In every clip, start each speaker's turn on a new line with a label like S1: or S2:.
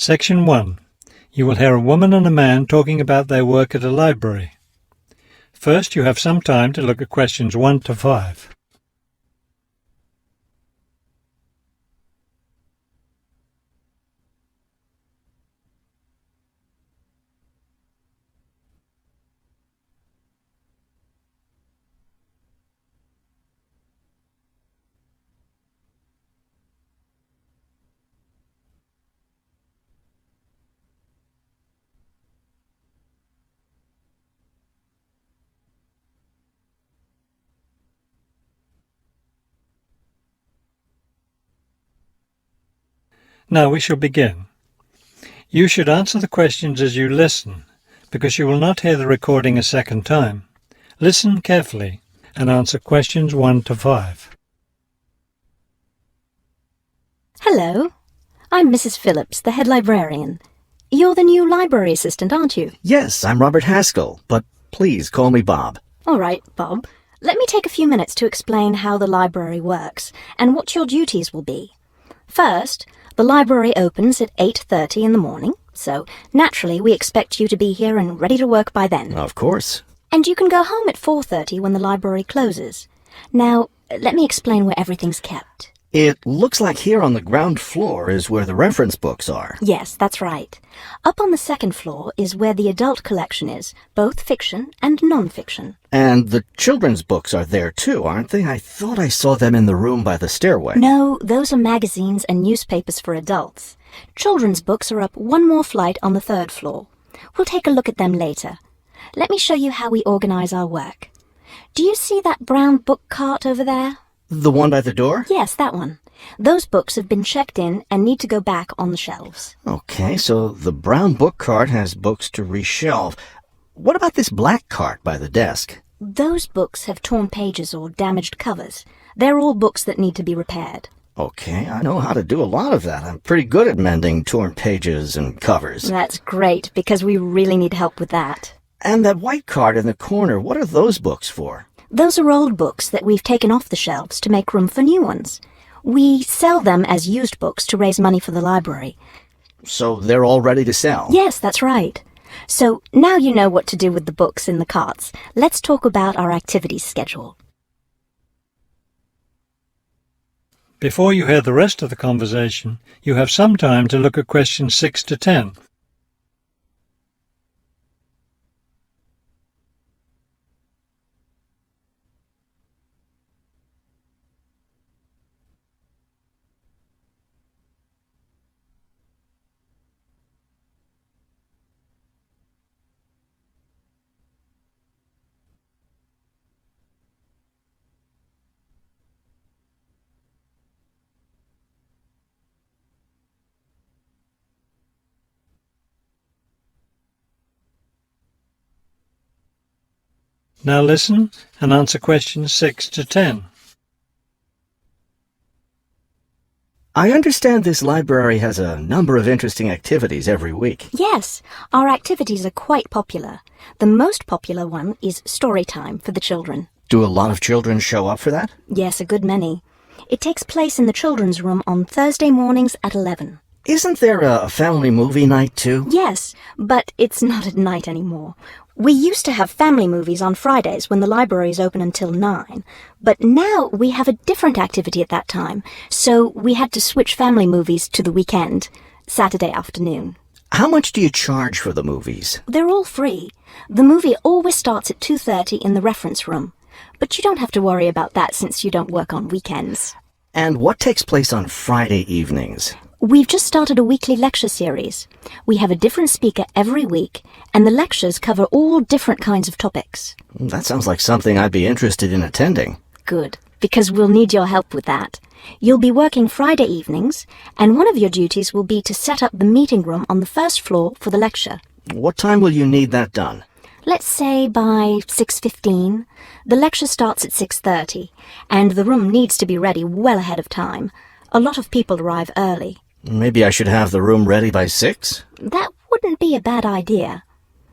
S1: Section 1. You will hear a woman and a man talking about their work at a library. First, you have some time to look at questions 1 to 5. Now we shall begin. You should answer the questions as you listen, because you will not hear the recording a second time. Listen carefully and answer questions 1 to 5.
S2: Hello, I'm Mrs. Phillips, the head librarian. You're the new library assistant, aren't you?
S3: Yes, I'm Robert Haskell, but please call me Bob.
S2: All right, Bob. Let me take a few minutes to explain how the library works and what your duties will be. First, the library opens at 8:30 in the morning, so naturally we expect you to be here and ready to work by then.
S3: Of course.
S2: And you can go home at 4:30 when the library closes. Now, let me explain where everything's kept.
S3: It looks like here on the ground floor is where the reference books are.
S2: Yes, that's right. Up on the second floor is where the adult collection is, both fiction and non-fiction.
S3: And the children's books are there too, aren't they? I thought I saw them in the room by the stairway.
S2: No, those are magazines and newspapers for adults. Children's books are up one more flight on the third floor. We'll take a look at them later. Let me show you how we organize our work. Do you see that brown book cart over there?
S3: The one by the door?
S2: Yes, that one. Those books have been checked in and need to go back on the shelves.
S3: Okay, so the brown book cart has books to reshelve. What about this black cart by the desk?
S2: Those books have torn pages or damaged covers. They're all books that need to be repaired.
S3: Okay, I know how to do a lot of that. I'm pretty good at mending torn pages and covers.
S2: That's great, because we really need help with that.
S3: And that white cart in the corner, what are those books for?
S2: Those are old books that we've taken off the shelves to make room for new ones. We sell them as used books to raise money for the library.
S3: So they're all ready to sell?
S2: Yes, that's right. So now you know what to do with the books in the carts. Let's talk about our activities schedule.
S1: Before you hear the rest of the conversation, you have some time to look at questions 6 to 10. Now listen and answer questions 6 to 10.
S3: I understand this library has a number of interesting activities every week.
S2: Yes, our activities are quite popular. The most popular one is story time for the children.
S3: Do a lot of children show up for that?
S2: Yes, a good many. It takes place in the children's room on Thursday mornings at 11.
S3: Isn't there a family movie night too?
S2: Yes, but it's not at night anymore. We used to have family movies on Fridays when the library is open until 9, but now we have a different activity at that time, so we had to switch family movies to the weekend, Saturday afternoon.
S3: How much do you charge for the movies?
S2: They're all free. The movie always starts at 2:30 in the reference room, but you don't have to worry about that since you don't work on weekends.
S3: And what takes place on Friday evenings?
S2: We've just started a weekly lecture series. We have a different speaker every week, and the lectures cover all different kinds of topics.
S3: That sounds like something I'd be interested in attending.
S2: Good, because we'll need your help with that. You'll be working Friday evenings, and one of your duties will be to set up the meeting room on the first floor for the lecture.
S3: What time will you need that done?
S2: Let's say by 6:15. The lecture starts at 6:30, and the room needs to be ready well ahead of time. A lot of people arrive early.
S3: Maybe I should have the room ready by 6?
S2: That wouldn't be a bad idea.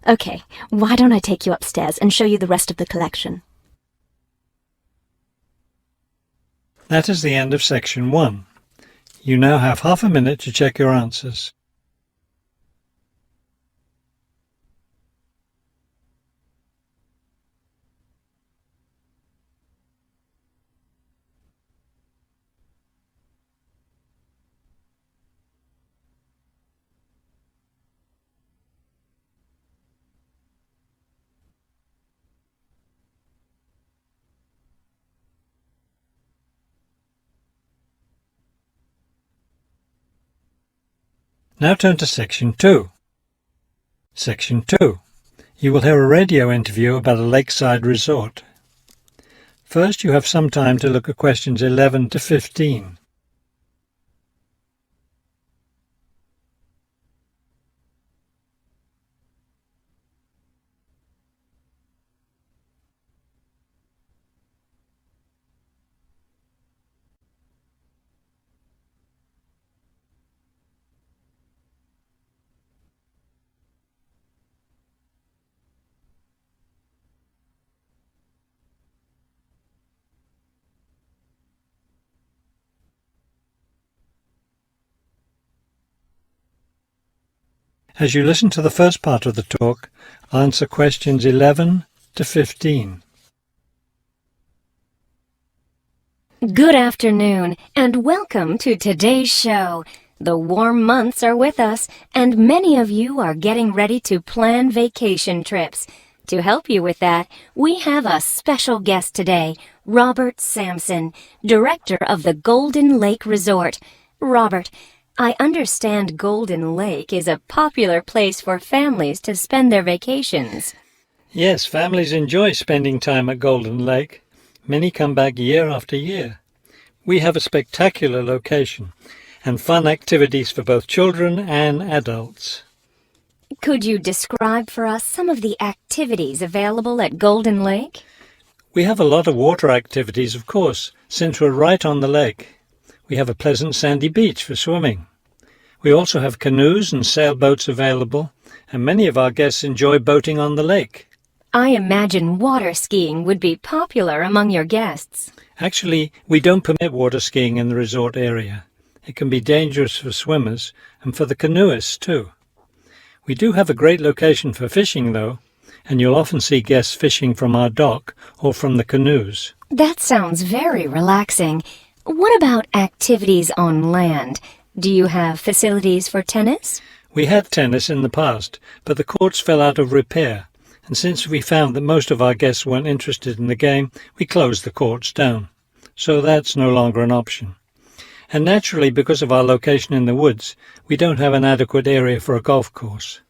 S2: Okay, why don't I take you upstairs and show you the rest of the collection?
S1: That is the end of section 1. You now have half a minute to check your answers. Now turn to Section 2. Section 2. You will hear a radio interview about a lakeside resort. First, you have some time to look at questions 11 to 15. As you listen to the first part of the talk, answer questions 11 to 15.
S4: Good afternoon, and welcome to today's show. The warm months are with us, and many of you are getting ready to plan vacation trips. To help you with that, we have a special guest today, Robert Sampson, director of the Golden Lake Resort. Robert, I understand Golden Lake is a popular place for families to spend their vacations.
S1: Yes, families enjoy spending time at Golden Lake. Many come back year after year. We have a spectacular location and fun activities for both children and adults.
S4: Could you describe for us some of the activities available at Golden Lake?
S1: We have a lot of water activities, of course, since we're right on the lake. We have a pleasant sandy beach for swimming. We also have canoes and sailboats available, and many of our guests enjoy boating on the lake.
S4: I imagine water skiing would be popular among your guests.
S1: Actually, we don't permit water skiing in the resort area. It can be dangerous for swimmers and for the canoeists too. We do have a great location for fishing though, and you'll often see guests fishing from our dock or from the canoes.
S4: That sounds very relaxing. What about activities on land? Do you have facilities for tennis?
S1: We had tennis in the past, but the courts fell out of repair, and since we found that most of our guests weren't interested in the game, we closed the courts down. So that's no longer an option. And naturally, because of our location in the woods, we don't have an adequate area for a golf course.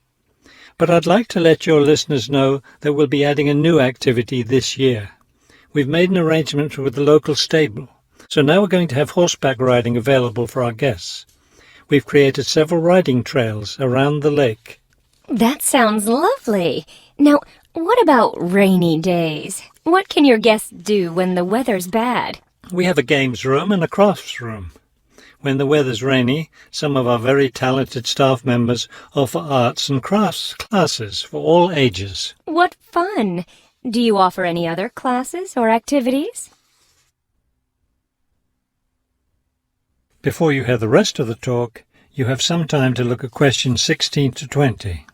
S1: But I'd like to let your listeners know that we'll be adding a new activity this year. We've made an arrangement with the local stable, so now we're going to have horseback riding available for our guests. We've created several riding trails around the lake.
S4: That sounds lovely. Now, what about rainy days? What can your guests do when the weather's bad?
S1: We have a games room and a crafts room. When the weather's rainy, some of our very talented staff members offer arts and crafts classes for all ages.
S4: What fun! Do you offer any other classes or activities?
S1: Before you hear the rest of the talk, you have some time to look at questions 16 to 20.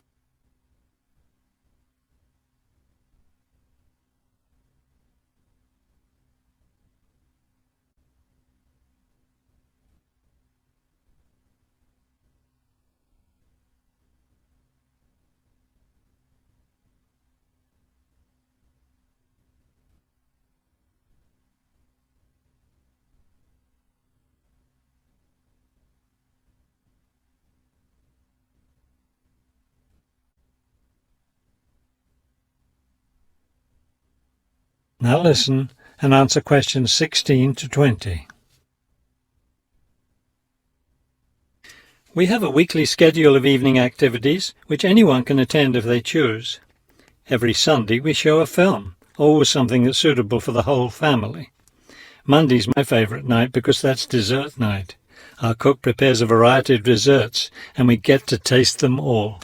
S1: Now listen and answer questions 16 to 20. We have a weekly schedule of evening activities which anyone can attend if they choose. Every Sunday we show a film, always something that's suitable for the whole family. Monday's my favourite night because that's dessert night. Our cook prepares a variety of desserts and we get to taste them all.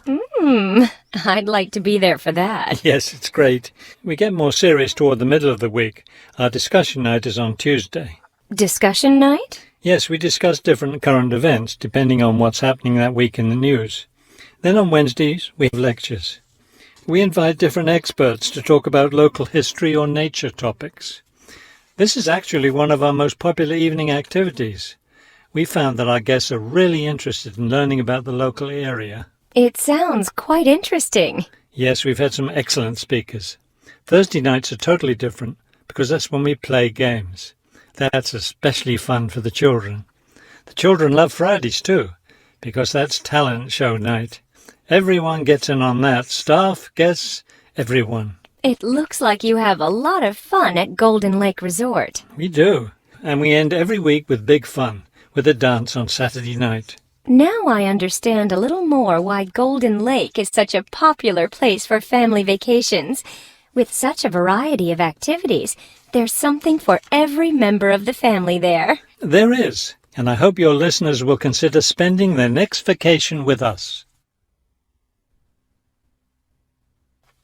S4: I'd like to be there for that.
S1: Yes, it's great. We get more serious toward the middle of the week. Our discussion night is on Tuesday.
S4: Discussion night?
S1: Yes, we discuss different current events depending on what's happening that week in the news. Then on Wednesdays, we have lectures. We invite different experts to talk about local history or nature topics. This is actually one of our most popular evening activities. We found that our guests are really interested in learning about the local area.
S4: It sounds quite interesting.
S1: Yes, we've had some excellent speakers. Thursday nights are totally different because that's when we play games. That's especially fun for the children. The children love Fridays too, because that's talent show night. Everyone gets in on that. Staff, guests, everyone.
S4: It looks like you have a lot of fun at Golden Lake Resort.
S1: We do. And we end every week with big fun, with a dance on Saturday night.
S4: Now I understand a little more why Golden Lake is such a popular place for family vacations. With such a variety of activities, there's something for every member of the family there.
S1: There is, and I hope your listeners will consider spending their next vacation with us.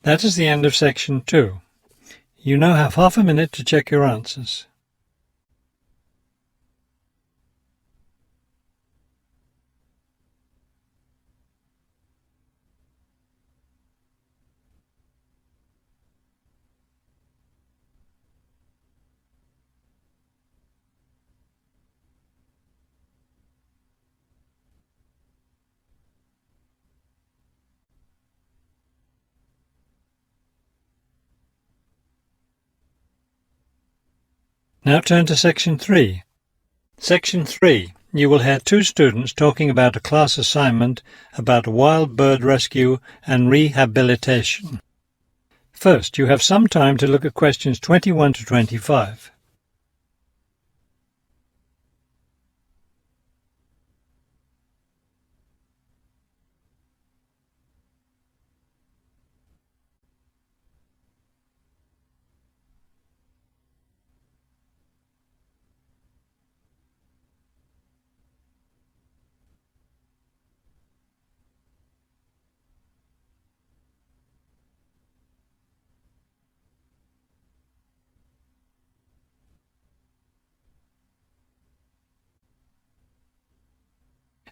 S1: That is the end of section 2. You now have half a minute to check your answers. Now turn to Section 3. Section 3. You will hear two students talking about a class assignment about wild bird rescue and rehabilitation. First, you have some time to look at questions 21 to 25.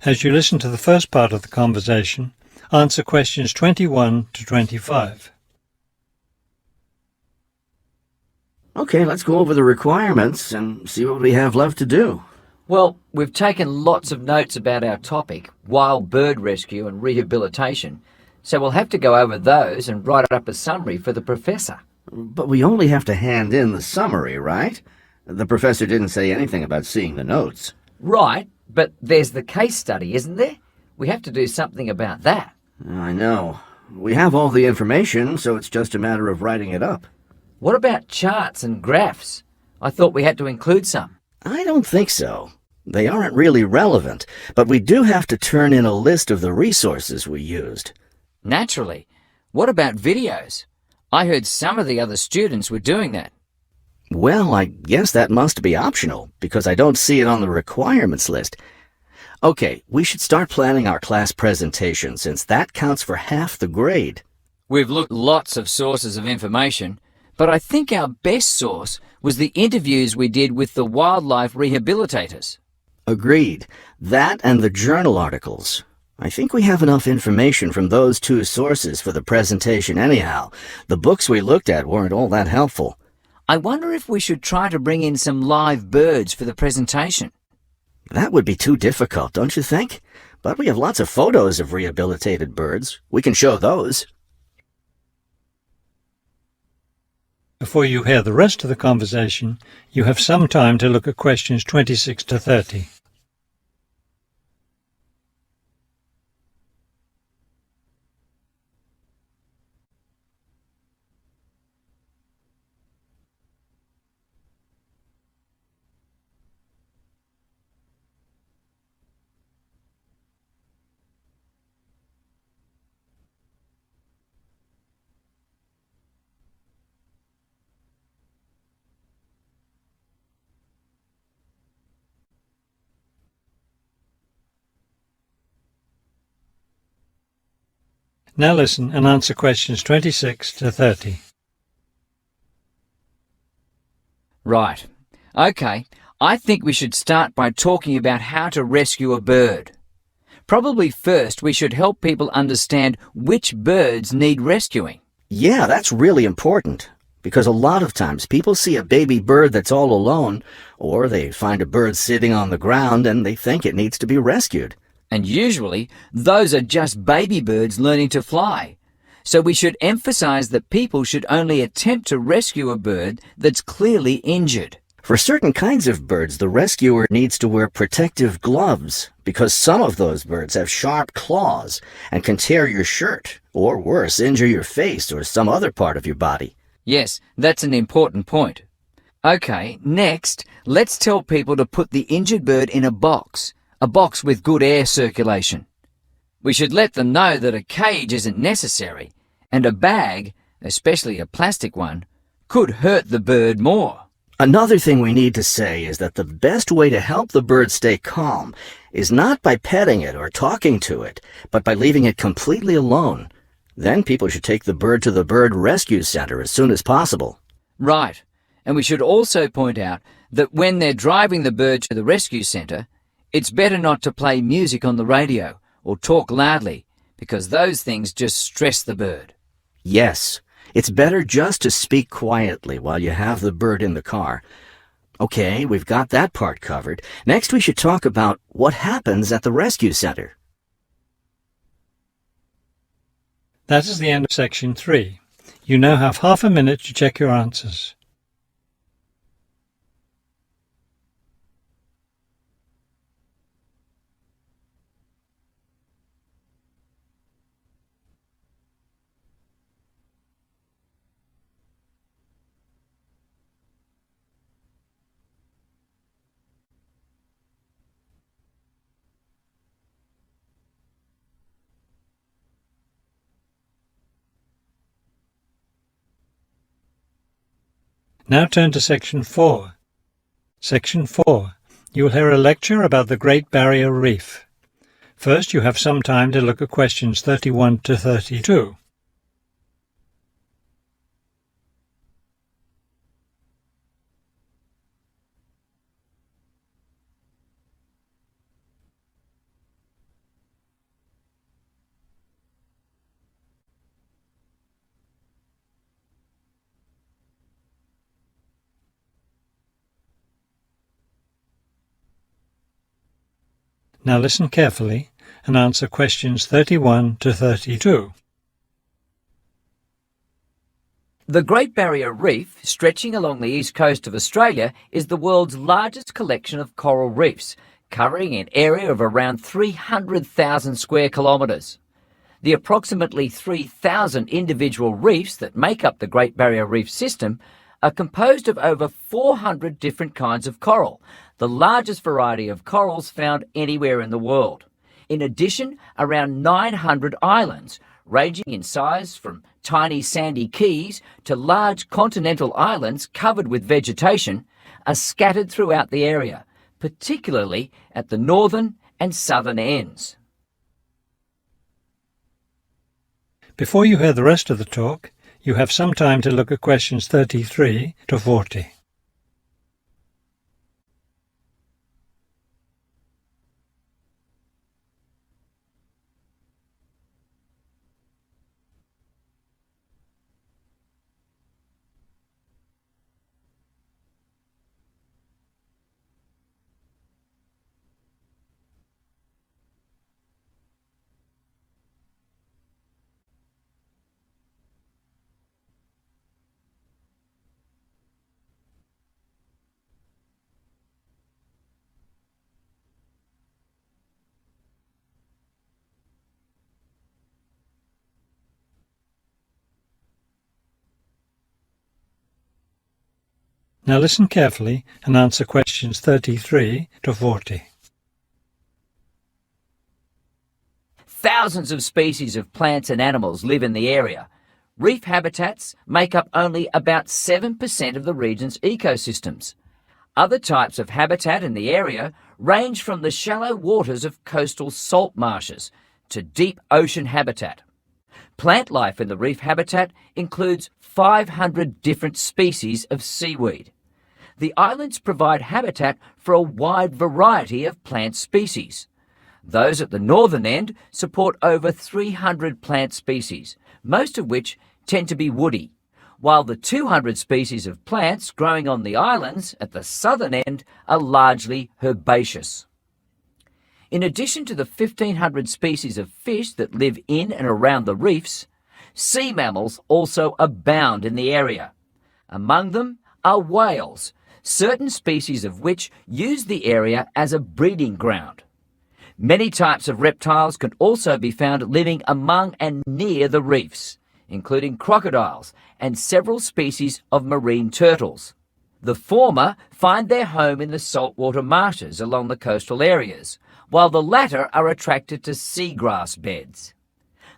S1: As you listen to the first part of the conversation, answer questions 21 to 25.
S3: Okay, let's go over the requirements and see what we have left to do.
S5: Well, we've taken lots of notes about our topic, wild bird rescue and rehabilitation, so we'll have to go over those and write up a summary for the professor.
S3: But we only have to hand in the summary, right? The professor didn't say anything about seeing the notes.
S5: Right, but there's the case study, isn't there? We have to do something about that.
S3: I know. We have all the information, so it's just a matter of writing it up.
S5: What about charts and graphs? I thought we had to include some.
S3: I don't think so. They aren't really relevant, but we do have to turn in a list of the resources we used.
S5: Naturally. What about videos? I heard some of the other students were doing that.
S3: Well, I guess that must be optional, because I don't see it on the requirements list. Okay, we should start planning our class presentation, since that counts for half the grade.
S5: We've looked at lots of sources of information, but I think our best source was the interviews we did with the wildlife rehabilitators.
S3: Agreed. That and the journal articles. I think we have enough information from those two sources for the presentation anyhow. The books we looked at weren't all that helpful.
S5: I wonder if we should try to bring in some live birds for the presentation.
S3: That would be too difficult, don't you think? But we have lots of photos of rehabilitated birds. We can show those.
S1: Before you hear the rest of the conversation, you have some time to look at questions 26 to 30. Now listen and answer questions 26 to 30.
S5: Right. Okay, I think we should start by talking about how to rescue a bird. Probably first we should help people understand which birds need rescuing.
S3: Yeah, that's really important, because a lot of times people see a baby bird that's all alone, or they find a bird sitting on the ground and they think it needs to be rescued.
S5: And usually, those are just baby birds learning to fly. So we should emphasize that people should only attempt to rescue a bird that's clearly injured.
S3: For certain kinds of birds, the rescuer needs to wear protective gloves because some of those birds have sharp claws and can tear your shirt, or worse, injure your face or some other part of your body.
S5: Yes, that's an important point. Okay, next, let's tell people to put the injured bird in a box with good air circulation. We should let them know that a cage isn't necessary, and a bag, especially a plastic one, could hurt the bird more.
S3: Another thing we need to say is that the best way to help the bird stay calm is not by petting it or talking to it, but by leaving it completely alone. Then people should take the bird to the bird rescue center as soon as possible.
S5: Right, and we should also point out that when they're driving the bird to the rescue centre, it's better not to play music on the radio or talk loudly, because those things just stress the bird.
S3: Yes, it's better just to speak quietly while you have the bird in the car. Okay, we've got that part covered. Next we should talk about what happens at the rescue center.
S1: That is the end of section 3. You now have half a minute to check your answers. Now turn to section 4. Section 4. You will hear a lecture about the Great Barrier Reef. First, you have some time to look at questions 31 to 32. Now listen carefully and answer questions 31 to 32.
S5: The Great Barrier Reef, stretching along the east coast of Australia, is the world's largest collection of coral reefs, covering an area of around 300,000 square kilometres. The approximately 3,000 individual reefs that make up the Great Barrier Reef system are composed of over 400 different kinds of coral, the largest variety of corals found anywhere in the world. In addition, around 900 islands, ranging in size from tiny sandy keys to large continental islands covered with vegetation, are scattered throughout the area, particularly at the northern and southern ends.
S1: Before you hear the rest of the talk, you have some time to look at questions 33 to 40. Now listen carefully and answer questions 33 to 40.
S5: Thousands of species of plants and animals live in the area. Reef habitats make up only about 7% of the region's ecosystems. Other types of habitat in the area range from the shallow waters of coastal salt marshes to deep ocean habitat. Plant life in the reef habitat includes 500 different species of seaweed. The islands provide habitat for a wide variety of plant species. Those at the northern end support over 300 plant species, most of which tend to be woody, while the 200 species of plants growing on the islands at the southern end are largely herbaceous. In addition to the 1,500 species of fish that live in and around the reefs, sea mammals also abound in the area. Among them are whales, certain species of which use the area as a breeding ground. Many types of reptiles can also be found living among and near the reefs, including crocodiles and several species of marine turtles. The former find their home in the saltwater marshes along the coastal areas, while the latter are attracted to seagrass beds.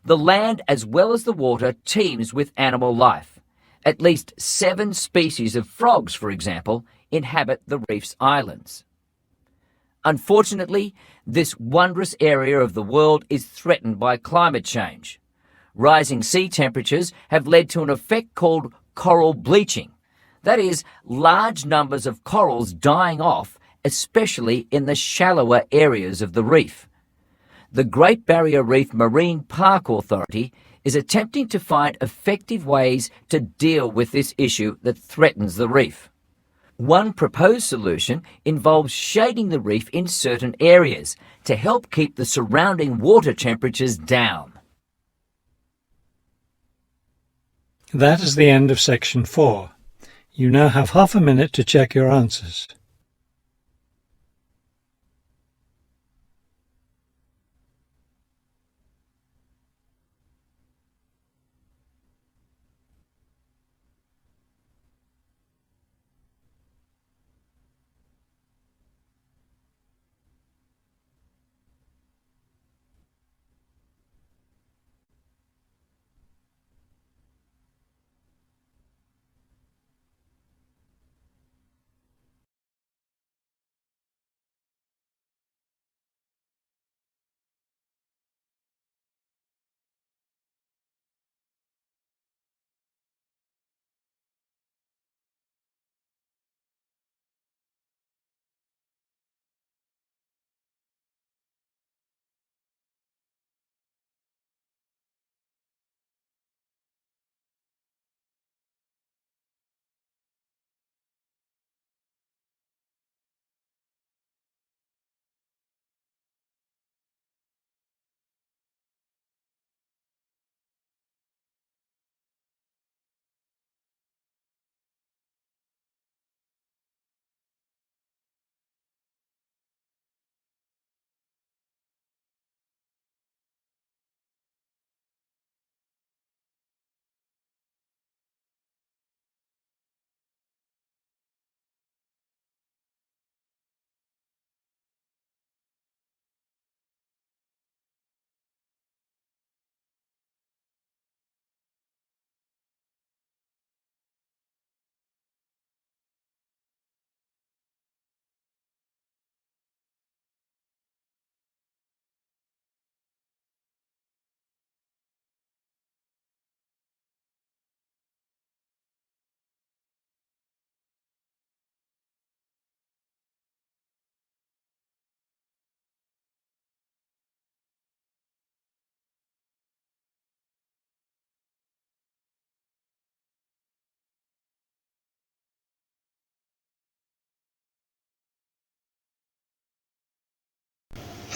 S5: The land as well as the water teems with animal life. At least 7 species of frogs, for example, inhabit the reef's islands. Unfortunately, this wondrous area of the world is threatened by climate change. Rising sea temperatures have led to an effect called coral bleaching. That is, large numbers of corals dying off, especially in the shallower areas of the reef. The Great Barrier Reef Marine Park Authority is attempting to find effective ways to deal with this issue that threatens the reef. One proposed solution involves shading the reef in certain areas to help keep the surrounding water temperatures down.
S1: That is the end of section 4. You now have half a minute to check your answers.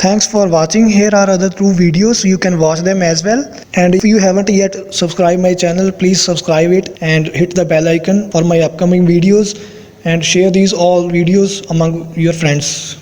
S6: Thanks for watching. Here are other 2 videos. You can watch them as well. And if you haven't yet subscribed my channel, please subscribe it and hit the bell icon for my upcoming videos, and share these all videos among your friends.